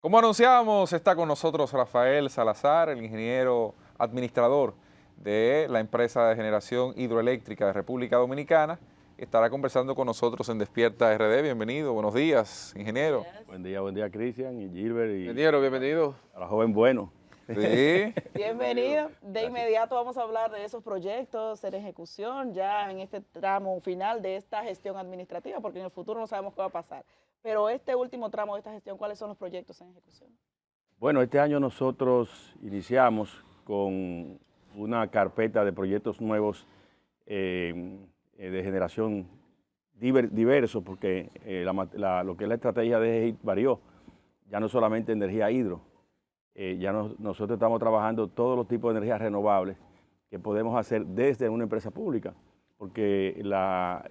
Como anunciábamos, está con nosotros Rafael Salazar, el ingeniero administrador de la empresa de generación hidroeléctrica de República Dominicana. Estará conversando con nosotros en Despierta RD. Bienvenido, buenos días, ingeniero. Buen día, Cristian y Gilbert y Ingeniero, bienvenido. a la joven Bueno. Sí, Bienvenido. De inmediato vamos a hablar de esos proyectos en ejecución ya en este tramo final de esta gestión administrativa, porque en el futuro no sabemos qué va a pasar. Pero este último tramo de esta gestión, ¿cuáles son los proyectos en ejecución? Bueno, este año nosotros iniciamos con una carpeta de proyectos nuevos de generación diversos, porque lo que es la estrategia de EGIT varió. Ya no solamente energía hidro, nosotros estamos trabajando todos los tipos de energías renovables que podemos hacer desde una empresa pública, porque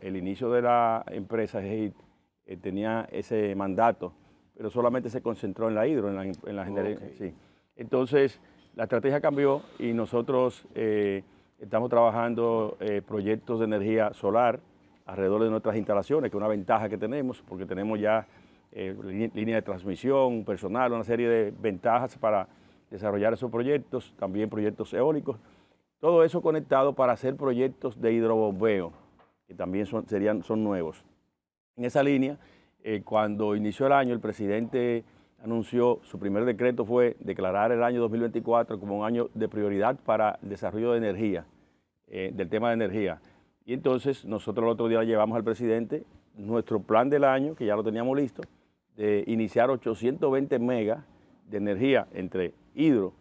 el inicio de la empresa EGIT tenía ese mandato, pero solamente se concentró en la hidro, en la generación. Sí. Entonces, la estrategia cambió y nosotros estamos trabajando proyectos de energía solar alrededor de nuestras instalaciones, que es una ventaja que tenemos, porque tenemos ya línea de transmisión, personal, una serie de ventajas para desarrollar esos proyectos, también proyectos eólicos, todo eso conectado para hacer proyectos de hidrobombeo, que también son nuevos. En esa línea, cuando inició el año, el presidente anunció, su primer decreto fue declarar el año 2024 como un año de prioridad para el desarrollo de energía, del tema de energía. Y entonces nosotros el otro día llevamos al presidente nuestro plan del año, que ya lo teníamos listo, de iniciar 820 megas de energía entre hidro,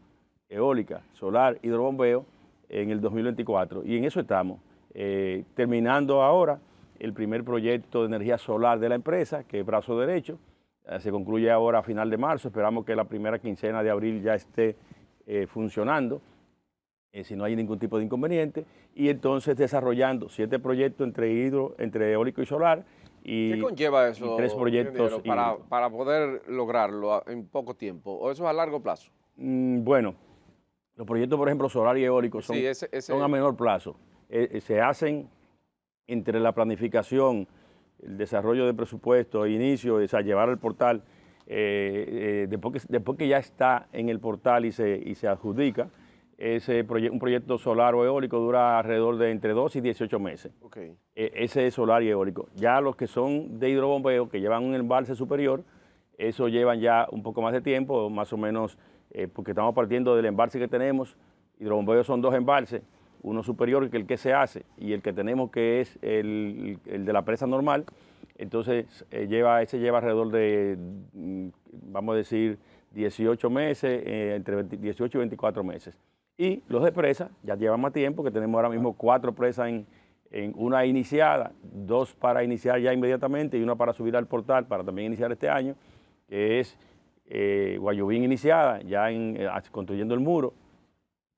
eólica, solar, hidrobombeo en el 2024. Y en eso estamos, terminando ahora el primer proyecto de energía solar de la empresa, que es brazo derecho. Se concluye ahora a final de marzo, esperamos que la primera quincena de abril ya esté funcionando, si no hay ningún tipo de inconveniente, y entonces desarrollando 7 proyectos entre eólico y solar, y ¿Qué conlleva eso, 3 proyectos para poder lograrlo en poco tiempo? ¿O eso es a largo plazo? Bueno, los proyectos, por ejemplo, solar y eólico son, Sí, son a menor plazo. Se hacen entre la planificación, el desarrollo de presupuesto, inicio, o sea, llevar al portal, después que ya está en el portal y se adjudica, un proyecto solar o eólico dura alrededor de entre 2 y 18 meses. Okay. Ese es solar y eólico. Ya los que son de hidrobombeo, que llevan un embalse superior, eso llevan ya un poco más de tiempo, más o menos, porque estamos partiendo del embalse que tenemos. Hidrobombeo son 2 embalses, uno superior que el que se hace y el que tenemos que es el de la presa normal. Entonces ese lleva alrededor de, vamos a decir, 18 meses, entre 18 y 24 meses. Y los de presa ya llevan más tiempo, que tenemos ahora mismo 4 presas en una iniciada, 2 para iniciar ya inmediatamente y una para subir al portal para también iniciar este año, que es Guayubín iniciada, ya construyendo el muro.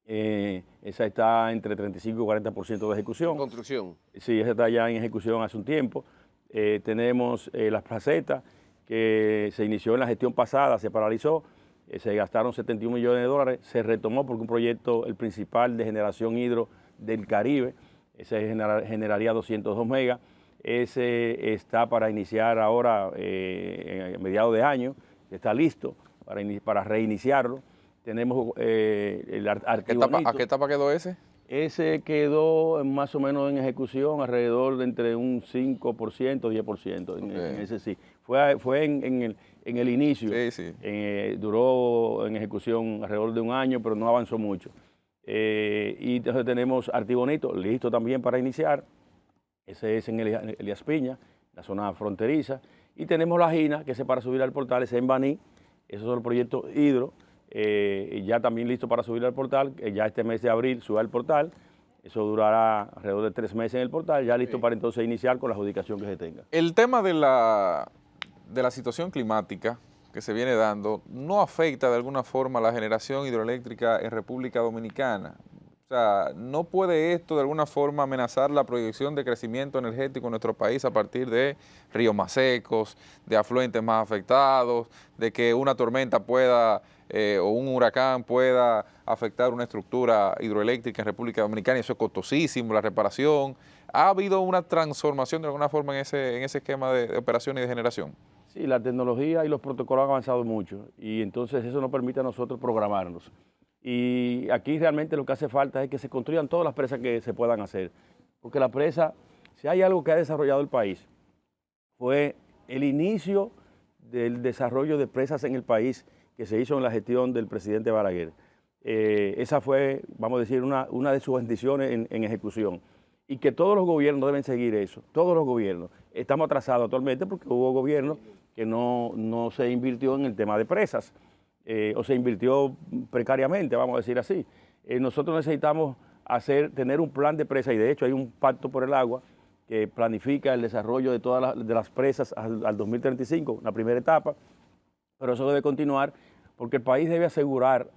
Esa está entre 35 y 40% de ejecución. Construcción. Sí, esa está ya en ejecución hace un tiempo. Tenemos las placetas, que se inició en la gestión pasada, se paralizó, se gastaron 71 millones de dólares, se retomó porque un proyecto, el principal de generación hidro del Caribe, ese generaría 202 megas, ese está para iniciar ahora a mediados de año, está listo para reiniciarlo. Tenemos el Artibonito. ¿A qué etapa quedó ese? Ese quedó más o menos en ejecución alrededor de entre un 5%, 10%. En ese sí. Fue en el inicio. Sí, sí. Duró en ejecución alrededor de un año, pero no avanzó mucho. Y entonces tenemos Artibonito, listo también para iniciar. Ese es en Elías Piña, la zona fronteriza. Y tenemos La Gina, que es para subir al portal, es en Baní. Esos son los proyectos hidro. Ya también listo para subir al portal, ya este mes de abril sube al portal, eso durará alrededor de 3 meses en el portal, ya listo para entonces iniciar con la adjudicación que se tenga. El tema de la situación climática que se viene dando no afecta de alguna forma la generación hidroeléctrica en República Dominicana. O sea, ¿no puede esto de alguna forma amenazar la proyección de crecimiento energético en nuestro país a partir de ríos más secos, de afluentes más afectados, de que una tormenta pueda o un huracán pueda afectar una estructura hidroeléctrica en República Dominicana? Y eso es costosísimo, la reparación. ¿Ha habido una transformación de alguna forma en ese esquema de operación y de generación? Sí, la tecnología y los protocolos han avanzado mucho y entonces eso nos permite a nosotros programarnos. Y aquí realmente lo que hace falta es que se construyan todas las presas que se puedan hacer. Porque la presa, si hay algo que ha desarrollado el país, fue el inicio del desarrollo de presas en el país que se hizo en la gestión del presidente Balaguer. Esa fue, vamos a decir, una de sus bendiciones en ejecución. Y que todos los gobiernos deben seguir eso, todos los gobiernos. Estamos atrasados actualmente porque hubo gobiernos que no se invirtió en el tema de presas, o se invirtió precariamente, vamos a decir así. Nosotros necesitamos tener un plan de presa, y de hecho hay un pacto por el agua que planifica el desarrollo de todas las presas al 2035, la primera etapa, pero eso debe continuar porque el país debe asegurar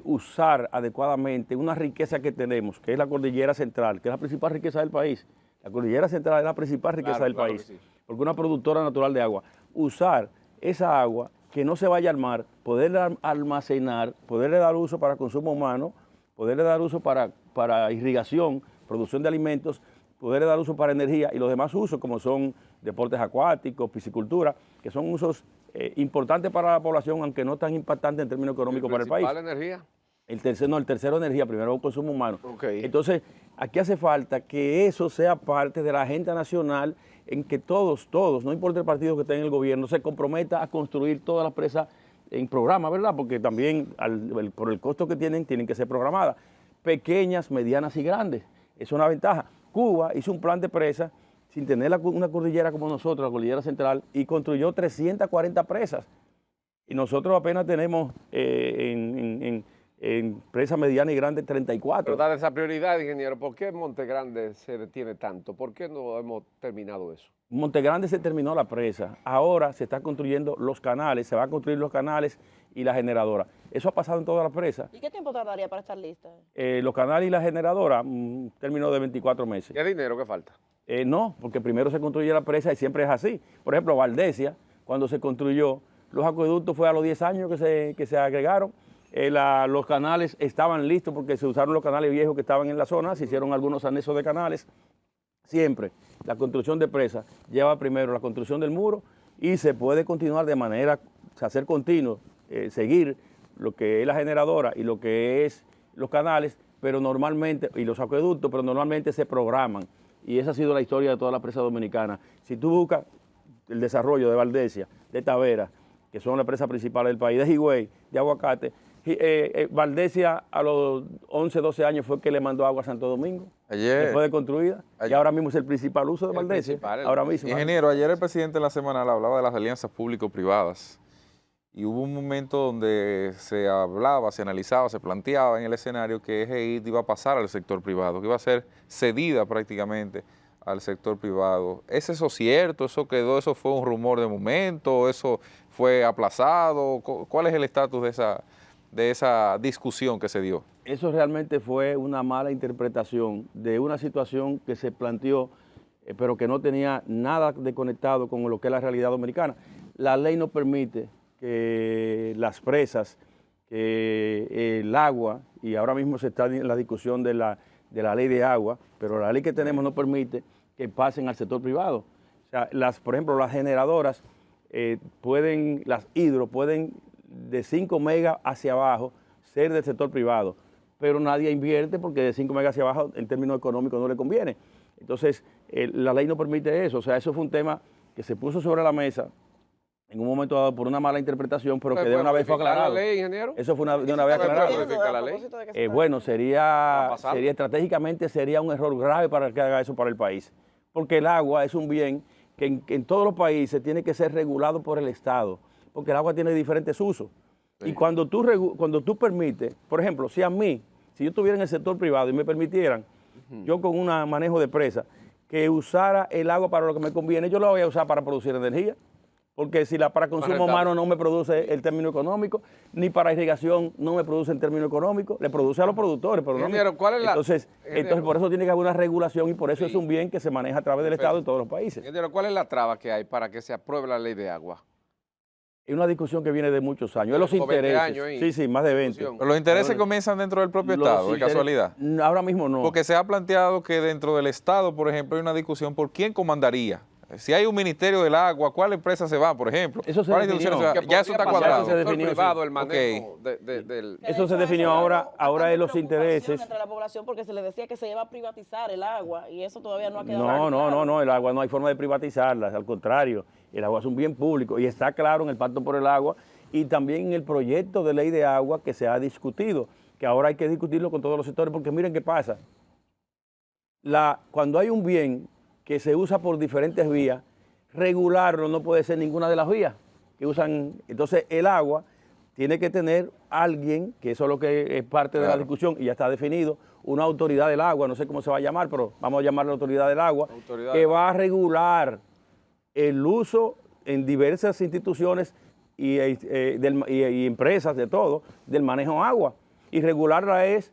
usar adecuadamente una riqueza que tenemos, que es la cordillera central, que es la principal riqueza del país. La cordillera central es la principal riqueza del país, sí, porque es una productora natural de agua. Usar esa agua, que no se vaya al mar, poderla almacenar, poderle dar uso para consumo humano, poderle dar uso para irrigación, producción de alimentos, poderle dar uso para energía y los demás usos como son deportes acuáticos, piscicultura, que son usos importantes para la población, aunque no tan impactantes en términos económicos para el país. ¿La energía? El tercero energía, primero consumo humano. Okay. Entonces, aquí hace falta que eso sea parte de la agenda nacional en que todos, no importa el partido que esté en el gobierno, se comprometa a construir todas las presas en programa, ¿verdad? Porque también por el costo que tienen que ser programadas. Pequeñas, medianas y grandes. Es una ventaja. Cuba hizo un plan de presas sin tener una cordillera como nosotros, la cordillera central, y construyó 340 presas. Y nosotros apenas tenemos en presas medianas y grandes 34. Pero dada esa prioridad, ingeniero, ¿por qué Monte Grande se detiene tanto? ¿Por qué no hemos terminado eso? Monte Grande se terminó la presa, ahora se están construyendo los canales, se van a construir los canales y la generadora. Eso ha pasado en todas las presas. ¿Y qué tiempo tardaría para estar lista? Los canales y la generadora, un término de 24 meses. ¿Qué dinero que falta? No, porque primero se construye la presa y siempre es así. Por ejemplo, Valdesia, cuando se construyó, los acueductos fue a los 10 años que se agregaron. Los canales estaban listos porque se usaron los canales viejos que estaban en la zona, se hicieron algunos anexos de canales. Siempre la construcción de presas lleva primero la construcción del muro y se puede continuar de manera, hacer continuo, seguir lo que es la generadora y lo que es los canales, pero normalmente, y los acueductos, pero normalmente se programan. Y esa ha sido la historia de toda la presa dominicana. Si tú buscas el desarrollo de Valdesia, de Tavera, que son las presas principales del país, de Higüey, de Aguacate, Valdesia a los 11, 12 años fue que le mandó agua a Santo Domingo, después de construida, y ahora mismo es el principal uso de Valdesia. Ahora mismo. Ingeniero, ayer el presidente en la semana hablaba de las alianzas público-privadas y hubo un momento donde se hablaba, se analizaba, se planteaba en el escenario que EGIT iba a pasar al sector privado, que iba a ser cedida prácticamente al sector privado. ¿Es eso cierto? ¿Eso quedó? ¿Eso fue un rumor de momento? ¿Eso fue aplazado? ¿Cuál es el estatus de esa discusión que se dio? Eso realmente fue una mala interpretación de una situación que se planteó, pero que no tenía nada de conectado con lo que es la realidad dominicana. La ley no permite que las presas, que el agua, y ahora mismo se está en la discusión de la ley de agua, pero la ley que tenemos no permite que pasen al sector privado. O sea, por ejemplo, las generadoras las hidro pueden de 5 megas hacia abajo ser del sector privado, pero nadie invierte porque de 5 megas hacia abajo en términos económicos no le conviene. Entonces, la ley no permite eso. O sea, eso fue un tema que se puso sobre la mesa en un momento dado por una mala interpretación, pero que de una vez fue aclarado. ¿La ley, ingeniero? Eso fue de una vez aclarado. ¿La ley? Bueno, sería estratégicamente sería un error grave para que haga eso para el país, porque el agua es un bien que en todos los países tiene que ser regulado por el Estado, porque el agua tiene diferentes usos. Sí. Y cuando tú permites, por ejemplo, si yo estuviera en el sector privado y me permitieran, yo con un manejo de presa, que usara el agua para lo que me conviene, yo la voy a usar para producir energía. Porque si para consumo humano no me produce el término económico, ni para irrigación no me produce el término económico, le produce a los productores. Pero ingeniero, ¿cuál es entonces, por eso tiene que haber una regulación y por eso es un bien que se maneja a través del Estado en todos los países. Ingeniero, ¿cuál es la traba que hay para que se apruebe la ley de agua? Es una discusión que viene de muchos años. Es los intereses. 20 años sí, más de 20. Pero los intereses comienzan dentro del propio Estado, de casualidad. Ahora mismo no. Porque se ha planteado que dentro del Estado, por ejemplo, hay una discusión por quién comandaría Si hay un ministerio del agua, ¿cuál empresa se va, por ejemplo? Eso se ¿Cuáles definió. instituciones se van? Que Ya eso está podría pasar cuadrado. al sector definió, privado sí. el manejo del... Eso se De hecho, definió ahora bastante es los preocupación intereses. entre la población porque se le decía que se iba a privatizar el agua y eso todavía no ha quedado No, claro. no, el agua no hay forma de privatizarla, al contrario, el agua es un bien público y está claro en el Pacto por el Agua y también en el proyecto de ley de agua que se ha discutido, que ahora hay que discutirlo con todos los sectores, porque miren qué pasa. Cuando hay un bien que se usa por diferentes vías, regularlo no puede ser ninguna de las vías que usan. Entonces el agua tiene que tener alguien, que eso es lo que es parte de la discusión y ya está definido, una autoridad del agua, no sé cómo se va a llamar, pero vamos a llamarla autoridad del agua, que va a regular el uso en diversas instituciones y empresas de todo, del manejo de agua. Y regularla es,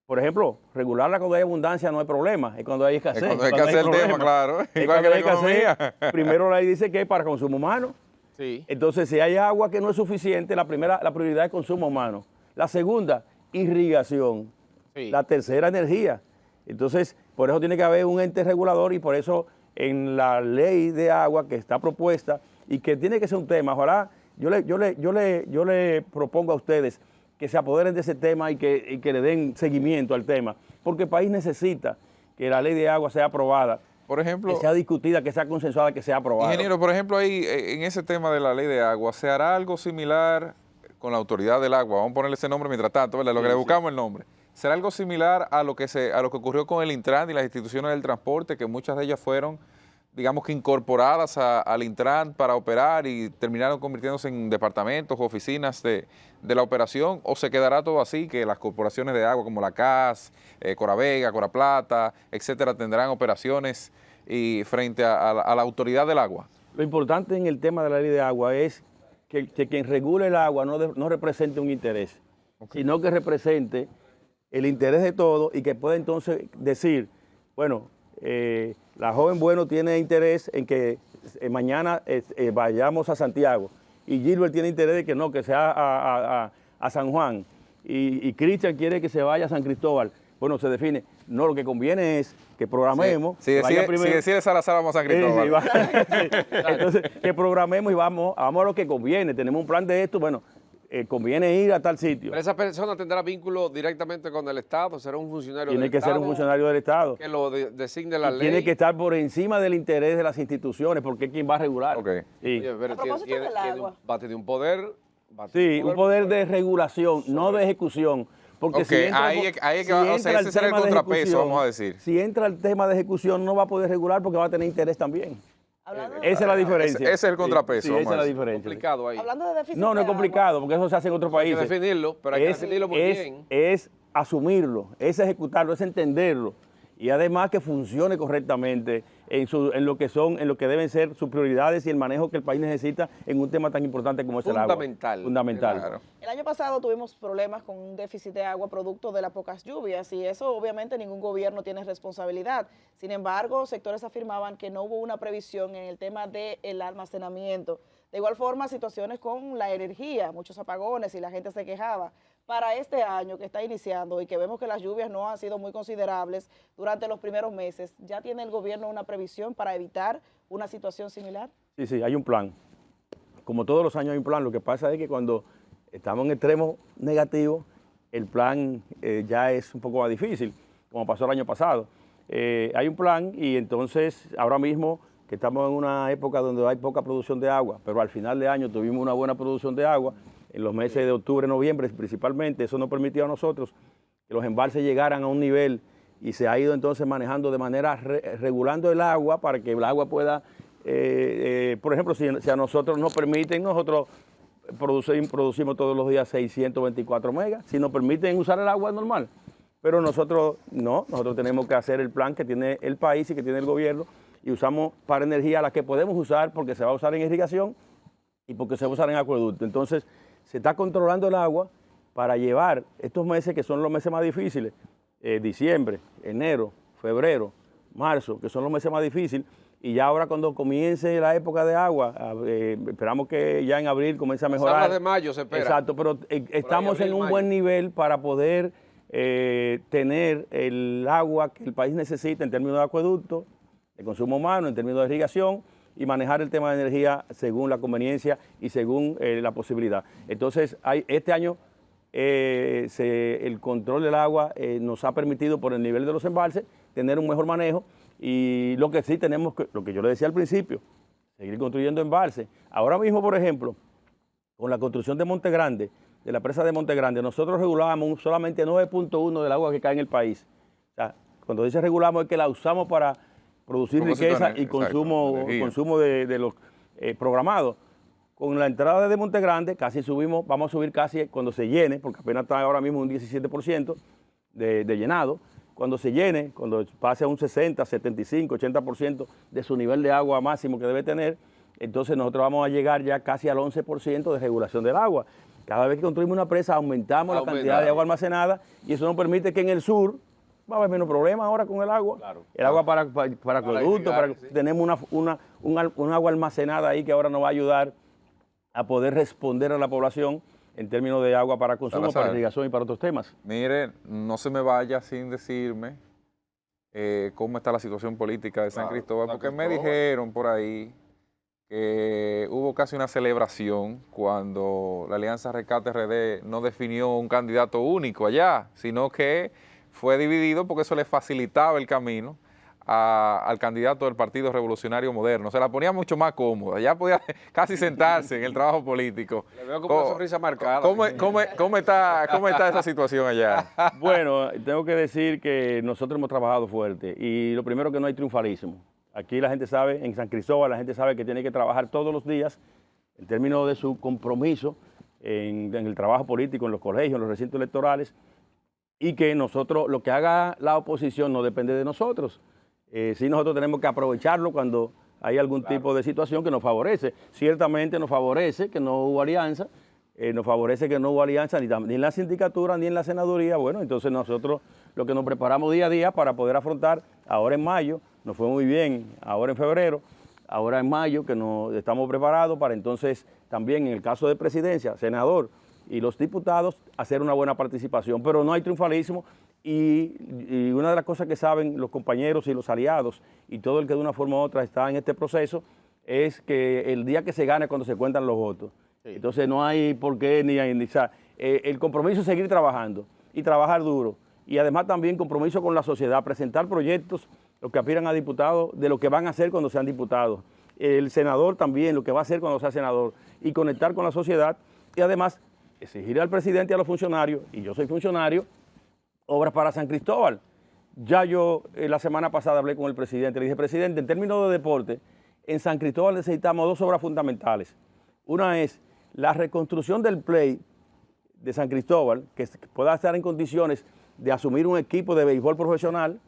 por ejemplo, regularla cuando hay abundancia no hay problema, es cuando hay escasez. Es cuando hay escasez el tema, claro. Es Igual cuando que hay la economía. primero la ley dice que es para consumo humano. Sí. Entonces, si hay agua que no es suficiente, la prioridad es consumo humano. La segunda, irrigación. Sí. La tercera, energía. Entonces, por eso tiene que haber un ente regulador y por eso en la ley de agua que está propuesta y que tiene que ser un tema, ojalá, yo le propongo a ustedes que se apoderen de ese tema y que le den seguimiento al tema, porque el país necesita que la ley de agua sea aprobada, Por ejemplo, que sea discutida, que sea consensuada, que sea aprobada. ingeniero, por ejemplo, ahí en ese tema de la ley de agua, ¿se hará algo similar con la autoridad del agua? Vamos a ponerle ese nombre mientras tanto, ¿verdad? Lo que le buscamos el nombre. ¿Será algo similar a lo que ocurrió con el Intran y las instituciones del transporte, que muchas de ellas fueron, digamos que incorporadas al Intran para operar y terminaron convirtiéndose en departamentos o oficinas de la operación? ¿O se quedará todo así, que las corporaciones de agua como la CAS, Coravega, Coraplata, etcétera, tendrán operaciones y frente a la autoridad del agua? Lo importante en el tema de la ley de agua es que quien regule el agua no represente un interés, sino que represente el interés de todos y que pueda entonces decir, bueno, la joven Bueno tiene interés en que mañana vayamos a Santiago y Gilbert tiene interés de que no, que sea a San Juan y Cristian quiere que se vaya a San Cristóbal. Bueno, se define. No, lo que conviene es que programemos. Si decide Salazar, vamos a San Cristóbal. Entonces, que programemos y vamos a lo que conviene. Tenemos un plan de esto, bueno, conviene ir a tal sitio. Pero esa persona tendrá vínculo directamente con el Estado, será un funcionario del Estado. Tiene que ser un funcionario del Estado. Que lo designe la ley. Tiene que estar por encima del interés de las instituciones, porque es quien va a regular. Ok. Sí, Oye, pero A propósito del agua. va a tener un poder. sí, un poder de regulación, no de ejecución. Porque Ok, si entra, ahí es que o sea, ese será el tema de contrapeso, ejecución, vamos a decir. Si entra el tema de ejecución, no va a poder regular porque va a tener interés también. Hablando Esa es la diferencia. Ese es el contrapeso, Sí, vamos esa a es la decir. diferencia. Complicado ahí. hablando de déficit No, no de es agua, complicado, porque eso se hace en otros Hay que países. definirlo, pero hay que definirlo muy bien. Es asumirlo, es ejecutarlo, es entenderlo. Y además que funcione correctamente en lo que deben ser sus prioridades y el manejo que el país necesita en un tema tan importante como es el agua. Fundamental. Claro. El año pasado tuvimos problemas con un déficit de agua producto de las pocas lluvias y eso obviamente ningún gobierno tiene responsabilidad. Sin embargo, sectores afirmaban que no hubo una previsión en el tema del almacenamiento. De igual forma, situaciones con la energía, muchos apagones y la gente se quejaba. Para este año que está iniciando y que vemos que las lluvias no han sido muy considerables durante los primeros meses, ¿ya tiene el gobierno una previsión para evitar una situación similar? Sí, sí, hay un plan. Como todos los años hay un plan. Lo que pasa es que cuando estamos en extremo negativo, el plan ya es un poco más difícil, como pasó el año pasado. Hay un plan y entonces ahora mismo que estamos en una época donde hay poca producción de agua, pero al final de año tuvimos una buena producción de agua, en los meses de octubre, noviembre principalmente, eso nos permitió a nosotros que los embalses llegaran a un nivel y se ha ido entonces manejando de manera, regulando el agua para que el agua pueda, por ejemplo, si a nosotros nos permiten, nosotros producimos todos los días 624 megas, si nos permiten usar el agua normal, pero nosotros no, nosotros tenemos que hacer el plan que tiene el país y que tiene el gobierno y usamos para energía la que podemos usar porque se va a usar en irrigación y porque se va a usar en acueducto. Entonces, se está controlando el agua para llevar estos meses que son los meses más difíciles, diciembre, enero, febrero, marzo, que son los meses más difíciles, y ya ahora cuando comience la época de agua, esperamos que ya en abril comience a mejorar. Las de mayo se espera. Exacto, pero estamos en un buen nivel para poder tener el agua que el país necesita en términos de acueducto, de consumo humano en términos de irrigación y manejar el tema de energía según la conveniencia y según la posibilidad. Entonces, este año el control del agua nos ha permitido, por el nivel de los embalses, tener un mejor manejo, y lo que sí tenemos, lo que yo le decía al principio, seguir construyendo embalses. Ahora mismo, por ejemplo, con la construcción de Monte Grande, de la presa de Monte Grande, nosotros regulábamos solamente 9.1 del agua que cae en el país. O sea, cuando dice regulamos es que la usamos para producir riqueza y consumo de los programados. Con la entrada de Monte Grande casi subimos, vamos a subir casi cuando se llene, porque apenas está ahora mismo un 17% de llenado. Cuando se llene, cuando pase a un 60, 75, 80% de su nivel de agua máximo que debe tener, entonces nosotros vamos a llegar ya casi al 11% de regulación del agua. Cada vez que construimos una presa aumentamos la cantidad de agua almacenada, y eso nos permite que en el sur va a haber menos problemas ahora con el agua. Claro, el agua para acueductos, tenemos un agua almacenada ahí que ahora nos va a ayudar a poder responder a la población en términos de agua para consumo, para irrigación y para otros temas. Mire, no se me vaya sin decirme cómo está la situación política de San Cristóbal, porque me dijeron por ahí que hubo casi una celebración cuando la Alianza Rescate RD no definió un candidato único allá, sino que fue dividido porque eso le facilitaba el camino al candidato del Partido Revolucionario Moderno. Se la ponía mucho más cómoda, ya podía casi sentarse en el trabajo político. Le veo como una sonrisa marcada. ¿Cómo está esa situación allá? Bueno, tengo que decir que nosotros hemos trabajado fuerte, y lo primero, que no hay triunfalismo. Aquí la gente sabe, en San Cristóbal la gente sabe que tiene que trabajar todos los días en términos de su compromiso en el trabajo político, en los colegios, en los recintos electorales, y que nosotros, lo que haga la oposición no depende de nosotros. Sí, nosotros tenemos que aprovecharlo cuando hay algún tipo de situación que nos favorece. Ciertamente nos favorece que no hubo alianza, ni en la sindicatura ni en la senaduría. Bueno, entonces nosotros lo que nos preparamos día a día para poder afrontar, ahora en mayo, nos fue muy bien, ahora en febrero, ahora en mayo, que nos estamos preparados para entonces también, en el caso de presidencia, senador y los diputados, hacer una buena participación. Pero no hay triunfalismo. Y una de las cosas que saben los compañeros y los aliados y todo el que de una forma u otra está en este proceso es que el día que se gane es cuando se cuentan los votos. Sí. Entonces no hay por qué el compromiso es seguir trabajando y trabajar duro. Y además también compromiso con la sociedad, presentar proyectos, los que aspiran a diputados, de lo que van a hacer cuando sean diputados. El senador también, lo que va a hacer cuando sea senador, y conectar con la sociedad, y además exigir al presidente y a los funcionarios, y yo soy funcionario, obras para San Cristóbal. Ya yo la semana pasada hablé con el presidente, le dije: presidente, en términos de deporte, en San Cristóbal necesitamos 2 obras fundamentales. Una es la reconstrucción del play de San Cristóbal, que pueda estar en condiciones de asumir un equipo de béisbol profesional,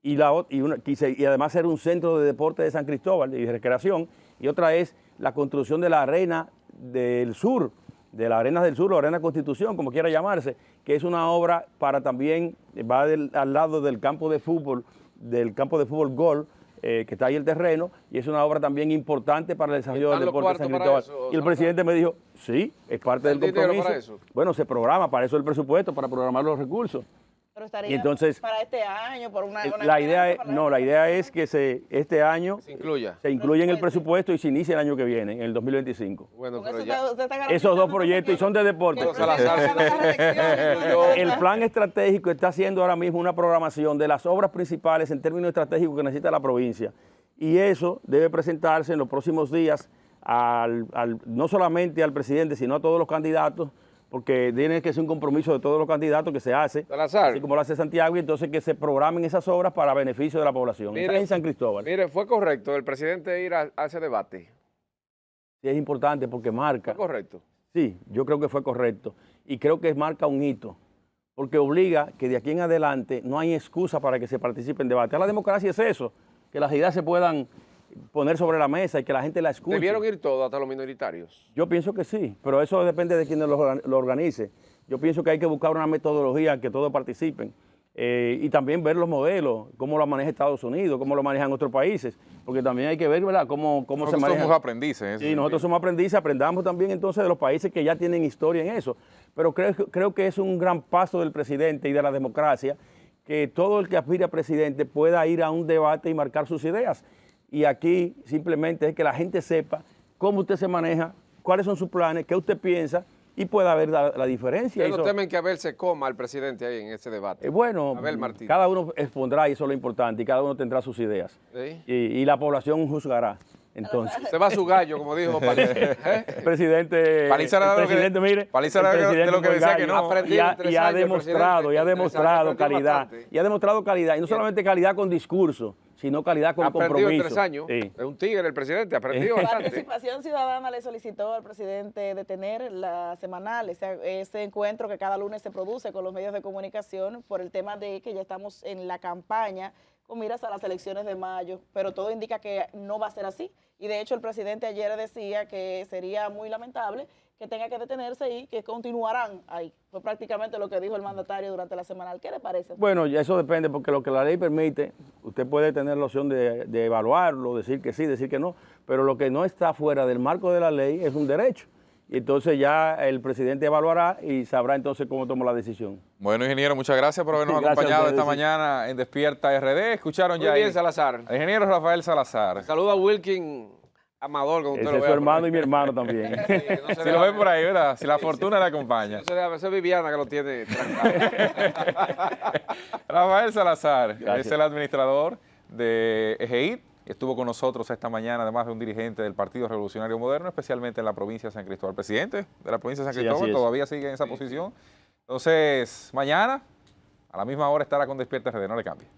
y además ser un centro de deporte de San Cristóbal y de recreación. Y otra es la construcción de la Arena del Sur, de la Arena del Sur, o Arena Constitución, como quiera llamarse, que es una obra para también, va al lado del campo de fútbol Gol, que está ahí el terreno, y es una obra también importante para el desarrollo del deporte de San Cristóbal. Y el presidente me dijo: sí, es parte del compromiso. Para eso? Bueno, se programa, para eso el presupuesto, para programar los recursos. Pero estaría y entonces, para este año, por una la idea es que este año se incluya en el presupuesto y se inicie el año que viene, en el 2025. Bueno, pero esos 2 proyectos, y son de deporte. El plan estratégico está haciendo ahora mismo una programación de las obras principales en términos estratégicos que necesita la provincia. Y eso debe presentarse en los próximos días no solamente al presidente, sino a todos los candidatos, porque tiene que ser un compromiso de todos los candidatos que se hace, así como lo hace Santiago, y entonces que se programen esas obras para beneficio de la población. Mire, en San Cristóbal. Mire, ¿fue correcto el presidente ir a ese debate? Sí, es importante porque marca. ¿Fue correcto? Sí, yo creo que fue correcto, y creo que marca un hito, porque obliga que de aquí en adelante no hay excusa para que se participe en debate. La democracia es eso, que las ideas se puedan poner sobre la mesa y que la gente la escuche. ¿Debieron ir todos, hasta los minoritarios? Yo pienso que sí, pero eso depende de quien lo organice. Yo pienso que hay que buscar una metodología en que todos participen, y también ver los modelos, cómo lo maneja Estados Unidos, cómo lo manejan otros países, porque también hay que ver, ¿verdad?, cómo se maneja. Nosotros somos aprendices. Sí, nosotros somos aprendices, aprendamos también entonces de los países que ya tienen historia en eso. Pero creo que es un gran paso del presidente y de la democracia, que todo el que aspire a presidente pueda ir a un debate y marcar sus ideas. Y aquí simplemente es que la gente sepa cómo usted se maneja, cuáles son sus planes, qué usted piensa y pueda ver la diferencia. ¿Ustedes no temen que Abel se coma al presidente ahí en ese debate? Bueno, Abel Martínez. cada uno expondrá y eso es lo importante y cada uno tendrá sus ideas. ¿Sí? Y la población juzgará. Entonces, Se va su gallo, como dijo Paliza. el presidente, Paliza era el presidente, mire, Paliza el era presidente de lo que fue decía que gallo. no. Aprendí Y en ha 3 años el demostrado presidente. calidad. Bastante. Y ha demostrado calidad. Y no solamente calidad con discurso, sino calidad con Aprendió compromiso. en 3 años. Sí. Es un tigre el presidente, aprendió bastante. Participación Ciudadana le solicitó al presidente de tener la semanal, ese encuentro que cada lunes se produce con los medios de comunicación por el tema de que ya estamos en la campaña con miras a las elecciones de mayo, pero todo indica que no va a ser así. Y de hecho el presidente ayer decía que sería muy lamentable que tenga que detenerse y que continuarán ahí. Fue prácticamente lo que dijo el mandatario durante la semanal. ¿Qué le parece? Bueno, ya eso depende, porque lo que la ley permite, usted puede tener la opción de evaluarlo, decir que sí, decir que no, pero lo que no está fuera del marco de la ley es un derecho. Y entonces ya el presidente evaluará y sabrá entonces cómo toma la decisión. Bueno, ingeniero, muchas gracias por habernos Gracias a acompañado ustedes, esta sí. mañana en Despierta RD. Escucharon Muy ya bien, ahí Salazar. al ingeniero Rafael Salazar. Saluda a Wilkin Amador, como usted Ese lo es vea su por hermano ahí. y mi hermano también. Sí, no se Si le lo va- ven por ahí, ¿verdad? Si la fortuna le acompaña. no se le va- esa es Viviana que lo tiene trancado. Rafael Salazar Gracias. es el administrador de EGEID. Estuvo con nosotros esta mañana, además de un dirigente del Partido Revolucionario Moderno, especialmente en la provincia de San Cristóbal. Presidente de la provincia de San Sí, Cristóbal, así es. todavía sigue en esa posición. Entonces, mañana, a la misma hora, estará con Despierta RD. No le cambie.